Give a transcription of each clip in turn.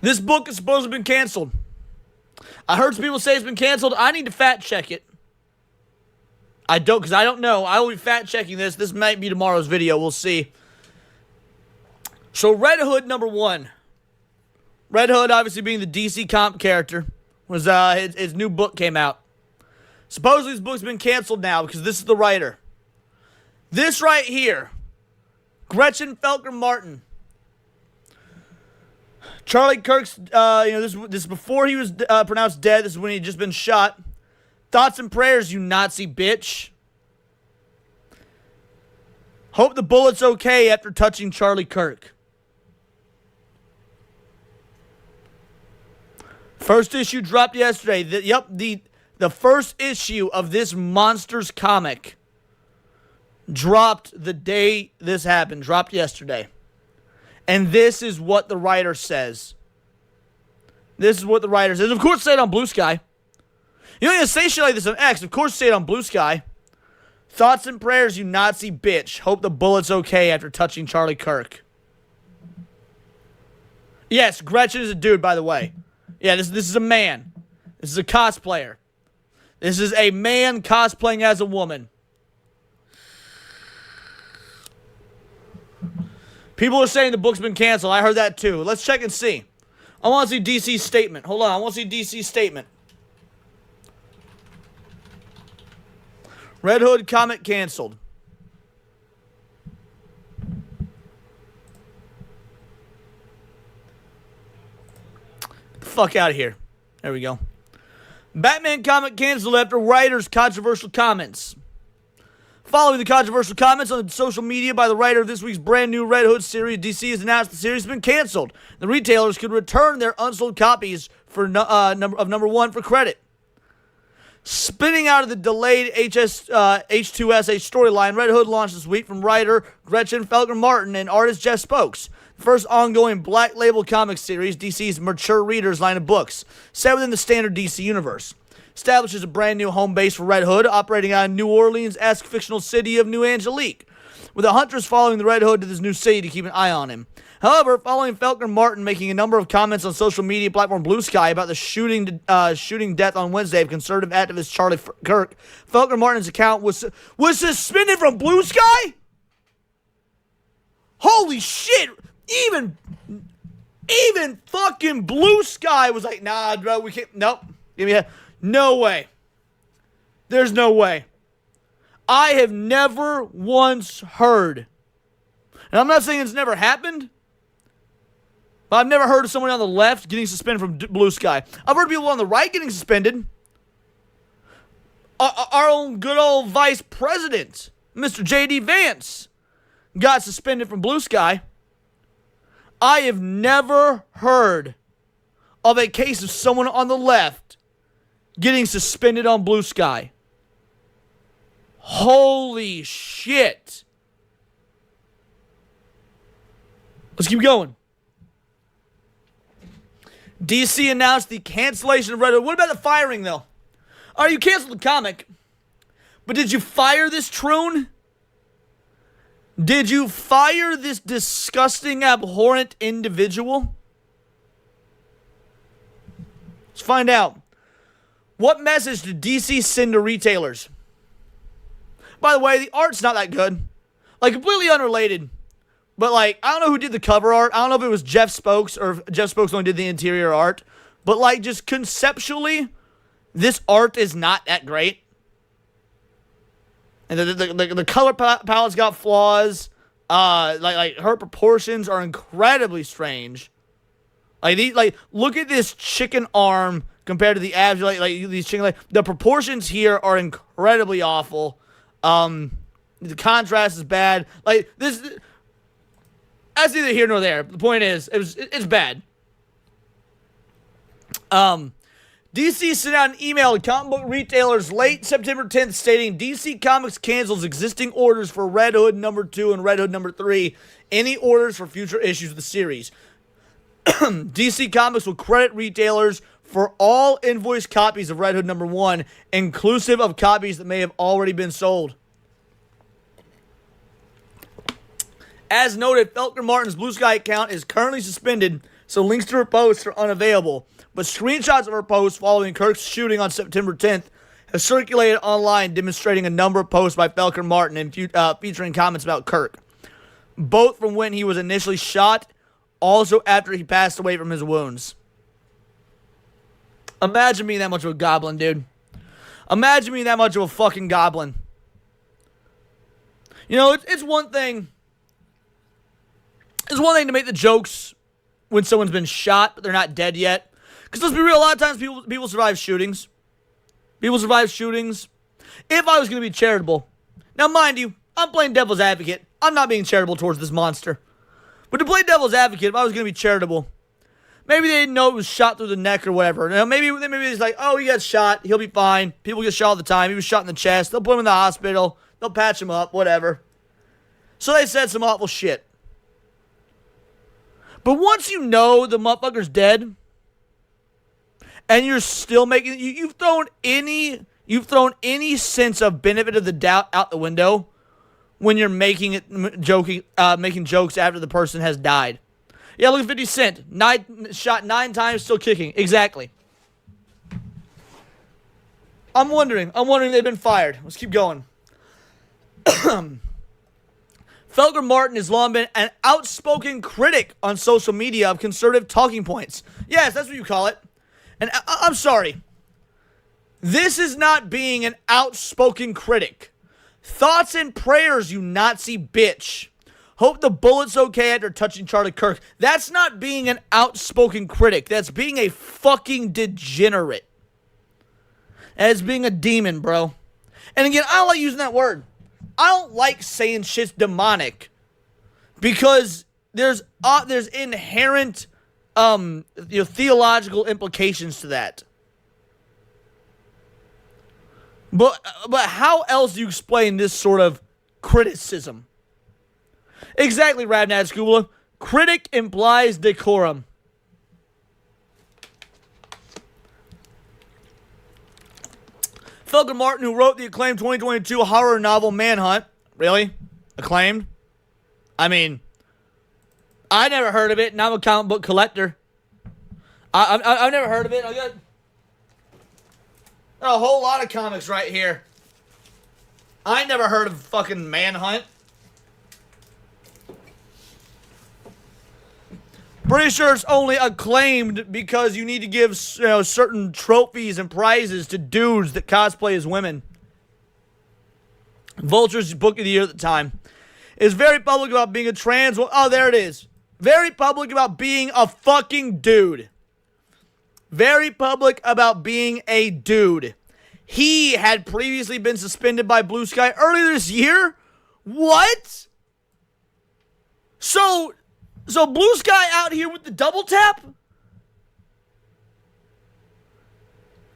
This book is supposed to have been canceled. I heard some people say it's been canceled. I need to fact check it. I don't know. I will be fact checking this. This might be tomorrow's video. We'll see. So Red Hood #1. Red Hood, obviously being the DC comic character, was his new book came out. Supposedly this book's been canceled now because this is the writer. This right here, Gretchen Felker Martin. Charlie Kirk's, this is before he was pronounced dead. This is when he had just been shot. Thoughts and prayers, you Nazi bitch. Hope the bullet's okay after touching Charlie Kirk. First issue dropped yesterday. The first issue of this Monsters comic dropped the day this happened. Dropped yesterday. And this is what the writer says. This is what the writer says. Of course, say it on Blue Sky. You don't even say shit like this on X. Of course, say it on Blue Sky. Thoughts and prayers, you Nazi bitch. Hope the bullet's okay after touching Charlie Kirk. Yes, Gretchen is a dude, by the way. Yeah, this is a man. This is a cosplayer. This is a man cosplaying as a woman. People are saying the book's been canceled. I heard that too. Let's check and see. I want to see DC's statement. Hold on. I want to see DC's statement. Red Hood comic canceled. Get the fuck out of here. There we go. Batman comic canceled after writer's controversial comments. Following the controversial comments on social media by the writer of this week's brand new Red Hood series, DC has announced the series has been canceled. The retailers could return their unsold copies for #1 for credit. Spinning out of the delayed H2SH storyline, Red Hood launched this week from writer Gretchen Felker Martin and artist Jeff Spokes. The first ongoing Black Label comic series, DC's mature readers line of books, set within the standard DC universe. Establishes a brand new home base for Red Hood, operating out of New Orleans-esque fictional city of New Angelique, with the Hunters following the Red Hood to this new city to keep an eye on him. However, following Felker Martin making a number of comments on social media platform Blue Sky about the shooting death on Wednesday of conservative activist Charlie Kirk, Felker Martin's account was suspended from Blue Sky? Holy shit! Even fucking Blue Sky was like, nah, bro, we can't. Nope. Give me a. No way. There's no way. I have never once heard, and I'm not saying it's never happened, but I've never heard of someone on the left getting suspended from Blue Sky. I've heard people on the right getting suspended. Our own good old vice president, Mr. J.D. Vance, got suspended from Blue Sky. I have never heard of a case of someone on the left getting suspended on Blue Sky. Holy shit. Let's keep going. DC announced the cancellation of Red Hood. What about the firing, though? All right, you canceled the comic, but did you fire this troon? Did you fire this disgusting, abhorrent individual? Let's find out. What message did DC send to retailers? By the way, the art's not that good. Like, completely unrelated. But, like, I don't know who did the cover art. I don't know if it was Jeff Spokes or if Jeff Spokes only did the interior art. But, like, just conceptually, this art is not that great. And the color palette's got flaws. Like her proportions are incredibly strange. Look at this chicken arm compared to the abs. Like these chicken. The proportions here are incredibly awful. The contrast is bad. Like this. That's neither here nor there. The point is, it's bad. DC sent out an email to comic book retailers late September 10th stating DC Comics cancels existing orders for Red Hood #2 and Red Hood #3. Any orders for future issues of the series. DC Comics will credit retailers for all invoiced copies of Red Hood #1, inclusive of copies that may have already been sold. As noted, Felker Martin's Blue Sky account is currently suspended so links to her posts are unavailable. But screenshots of her posts following Kirk's shooting on September 10th have circulated online, demonstrating a number of posts by Felker Martin and featuring comments about Kirk, both from when he was initially shot, also after he passed away from his wounds. Imagine being that much of a goblin, dude. Imagine being that much of a fucking goblin. You know, it's one thing. It's one thing to make the jokes when someone's been shot, but they're not dead yet. Because let's be real, a lot of times people survive shootings. People survive shootings. If I was going to be charitable, now mind you, I'm playing devil's advocate. I'm not being charitable towards this monster. But to play devil's advocate, if I was going to be charitable, maybe they didn't know it was shot through the neck or whatever. You know, maybe it's like, oh, he got shot. He'll be fine. People get shot all the time. He was shot in the chest. They'll put him in the hospital. They'll patch him up, whatever. So they said some awful shit. But once you know the motherfucker's dead, and you're still making, you've thrown any sense of benefit of the doubt out the window when you're making jokes after the person has died. Yeah, look at 50 Cent. Shot 9 times, still kicking. Exactly. I'm wondering if they've been fired. Let's keep going. Felker Martin has long been an outspoken critic on social media of conservative talking points. Yes, that's what you call it. And I'm sorry. This is not being an outspoken critic. Thoughts and prayers, you Nazi bitch. Hope the bullet's okay after touching Charlie Kirk. That's not being an outspoken critic. That's being a fucking degenerate. As being a demon, bro. And again, I don't like using that word. I don't like saying shit's demonic. Because there's inherent theological implications to that. But how else do you explain this sort of criticism? Exactly, Radnad Scuba. Critic implies decorum. Felker Martin, who wrote the acclaimed 2022 horror novel Manhunt. Really? Acclaimed? I mean, I never heard of it, and I'm a comic book collector. I've never heard of it. I got a whole lot of comics right here. I never heard of fucking Manhunt. Pretty sure it's only acclaimed because you need to give certain trophies and prizes to dudes that cosplay as women. Vulture's book of the year at the time. Is very public about being a trans... Oh, there it is. Very public about being a fucking dude. Very public about being a dude. He had previously been suspended by Blue Sky earlier this year? What? So Blue Sky out here with the double tap?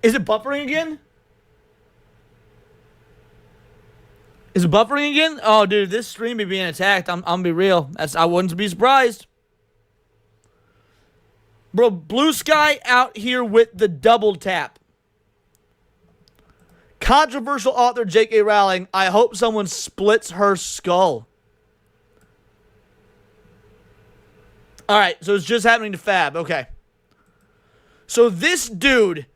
Is it buffering again? Is it buffering again? Oh, dude, this stream be being attacked. I'm gonna be real. I wouldn't be surprised. Bro, Blue Sky out here with the double tap. Controversial author J.K. Rowling, I hope someone splits her skull. Alright, so it's just happening to Fab. Okay. So this dude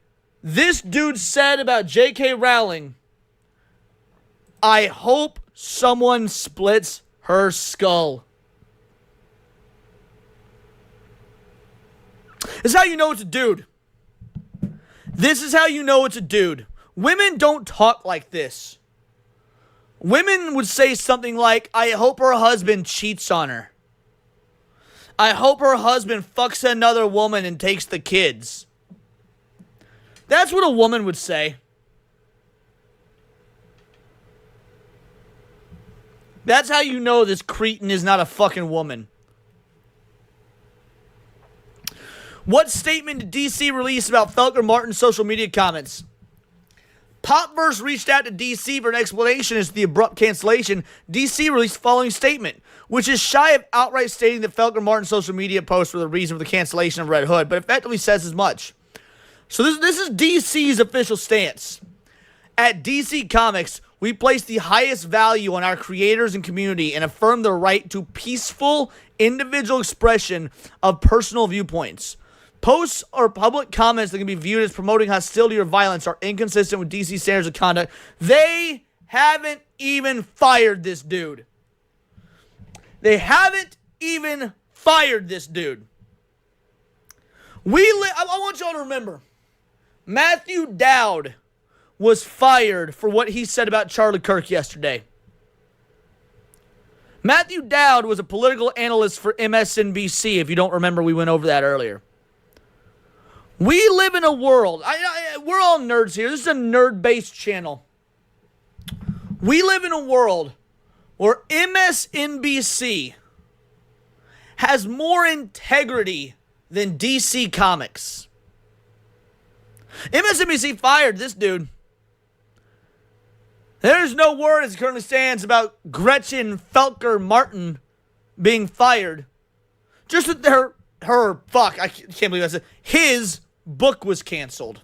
said about J.K. Rowling, I hope someone splits her skull. This is how you know it's a dude. This is how you know it's a dude. Women don't talk like this. Women would say something like, I hope her husband cheats on her. I hope her husband fucks another woman and takes the kids. That's what a woman would say. That's how you know this cretin is not a fucking woman. What statement did DC release about Felker Martin's social media comments? Popverse reached out to DC for an explanation as to the abrupt cancellation. DC released the following statement, which is shy of outright stating that Felker Martin's social media posts were the reason for the cancellation of Red Hood, but effectively says as much. So this is DC's official stance. At DC Comics, we place the highest value on our creators and community and affirm the right to peaceful individual expression of personal viewpoints. Posts or public comments that can be viewed as promoting hostility or violence are inconsistent with DC standards of conduct. They haven't even fired this dude. They haven't even fired this dude. I want y'all to remember, Matthew Dowd was fired for what he said about Charlie Kirk yesterday. Matthew Dowd was a political analyst for MSNBC. If you don't remember, we went over that earlier. We live in a world, we're all nerds here. This is a nerd-based channel. We live in a world where MSNBC has more integrity than DC Comics. MSNBC fired this dude. There's no word as it currently stands about Gretchen Felker Martin being fired. Just that I can't believe I said, his book was canceled.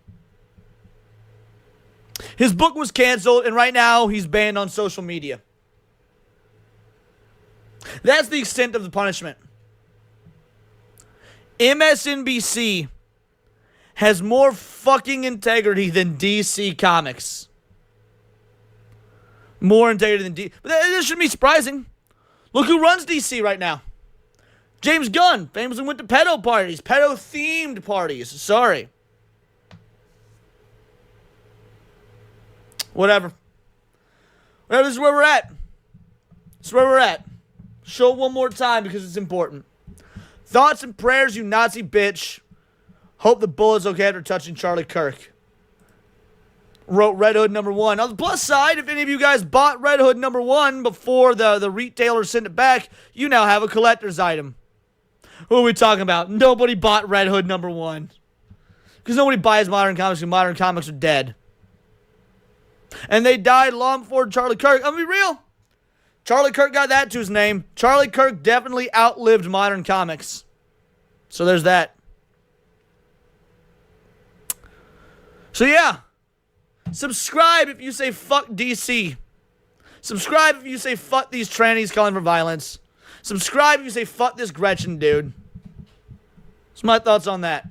His book was canceled, and right now he's banned on social media. That's the extent of the punishment. MSNBC has more fucking integrity than DC Comics. More integrity than DC. But that shouldn't be surprising. Look who runs DC right now. James Gunn famously went to pedo parties. Pedo-themed parties. Sorry. Whatever. This is where we're at. This is where we're at. Show it one more time because it's important. Thoughts and prayers, you Nazi bitch. Hope the bullet's okay after touching Charlie Kirk. Wrote Red Hood #1. On the plus side, if any of you guys bought Red Hood #1 before the retailer sent it back, you now have a collector's item. Who are we talking about? Nobody bought Red Hood #1. Because nobody buys modern comics because modern comics are dead. And they died long before Charlie Kirk. I'm going to be real. Charlie Kirk got that to his name. Charlie Kirk definitely outlived modern comics. So there's that. So yeah. Subscribe if you say fuck DC. Subscribe if you say fuck these trannies calling for violence. Subscribe if you say fuck this Gretchen dude. That's my thoughts on that.